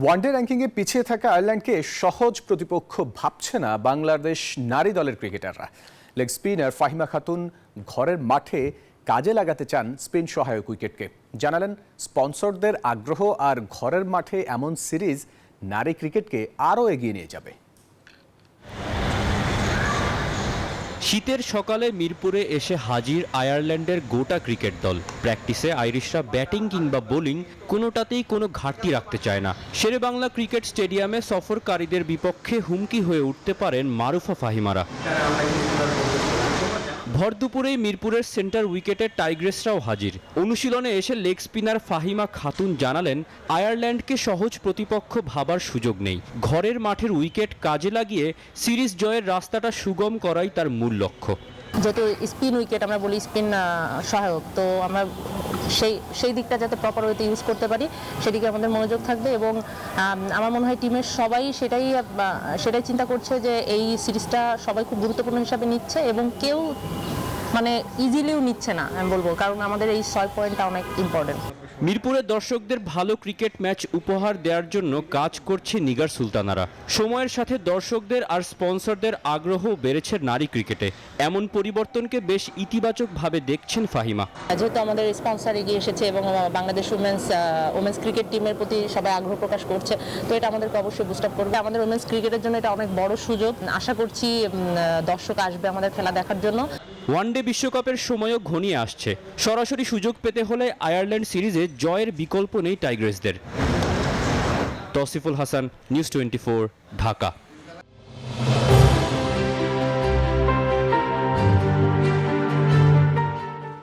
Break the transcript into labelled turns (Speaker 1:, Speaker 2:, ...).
Speaker 1: One day র্যাঙ্কিংয়ে পিছিয়ে থাকা আয়ারল্যান্ডকে সহজ প্রতিপক্ষ ভাবছে না বাংলাদেশ নারী দলের ক্রিকেটাররা। লেগ স্পিনার ফাহিমা খাতুন ঘরের মাঠে কাজে লাগাতে চান স্পিন সহায়ক উইকেটকে। জানালেন, স্পন্সরদের আগ্রহ আর ঘরের মাঠে এমন সিরিজ নারী ক্রিকেটকে আরও এগিয়ে নিয়ে যাবে।
Speaker 2: শীতের সকালে মিরপুরে এসে হাজির আয়ারল্যান্ডের গোটা ক্রিকেট দল। প্র্যাকটিসে আইরিশরা ব্যাটিং কিংবা বোলিং কোনোটাতেই কোনো ঘাটতি রাখতে চায় না। শেরেবাংলা ক্রিকেট স্টেডিয়ামে সফরকারীদের বিপক্ষে হুমকি হয়ে উঠতে পারেন মারুফা ফাহিমারা। ভর দুপুরেই মিরপুরের সেন্টার উইকেটে টাইগ্রেসরাও হাজির। অনুশীলনে এসে লেগ স্পিনার ফাহিমা খাতুন জানালেন, আয়ারল্যান্ডকে সহজ প্রতিপক্ষ ভাবার সুযোগ নেই। ঘরের মাঠের উইকেট কাজে লাগিয়ে সিরিজ জয়ের রাস্তাটা সুগম করাই তার মূল লক্ষ্য।
Speaker 3: যেহেতু স্পিন উইকেট আমরা বলি, স্পিন সহায়ক, তো আমরা সেই দিকটা যাতে প্রপার ওয়েতে ইউজ করতে পারি সেদিকে আমাদের মনোযোগ থাকবে। এবং আমার মনে হয় টিমের সবাই সেটাই চিন্তা করছে যে এই সিরিজটা সবাই খুব গুরুত্বপূর্ণ হিসাবে নিচ্ছে এবং কেউ ইজিলিও নিচ্ছে না আমি বলবো, কারণ আমাদের এই 6 পয়েন্টটা অনেক ইম্পর্টেন্ট।
Speaker 2: মিরপুরের দর্শকদের ভালো ক্রিকেট ম্যাচ উপহার দেওয়ার জন্য কাজ করছে নিগার সুলতানারা। সময়ের সাথে দর্শকদের আর স্পন্সরদের আগ্রহ বেড়েছে নারী ক্রিকেটে। এমন পরিবর্তনকে বেশ ইতিবাচকভাবে দেখছেন ফাহিমা।
Speaker 3: যেহেতু আমাদের স্পন্সর এগিয়ে এসেছে এবং বাংলাদেশ ওমেন্স ক্রিকেট টিমের প্রতি সবাই আগ্রহ প্রকাশ করছে, তো এটা আমাদেরকে অবশ্যই বুস্ট আপ করবে। আমাদের ওমেন্স ক্রিকেটের জন্য এটা অনেক বড় সুযোগ। আশা করছি দর্শক আসবে আমাদের খেলা দেখার জন্য।
Speaker 2: ওয়ানডে বিশ্বকাপের সময়ও ঘনিয়ে আসছে। সরাসরি সুযোগ পেতে হলে আয়ারল্যান্ড সিরিজে জয়ের বিকল্প নেই টাইগ্রেসদের। তৌসিফুল হাসান, নিউজ 24, ঢাকা।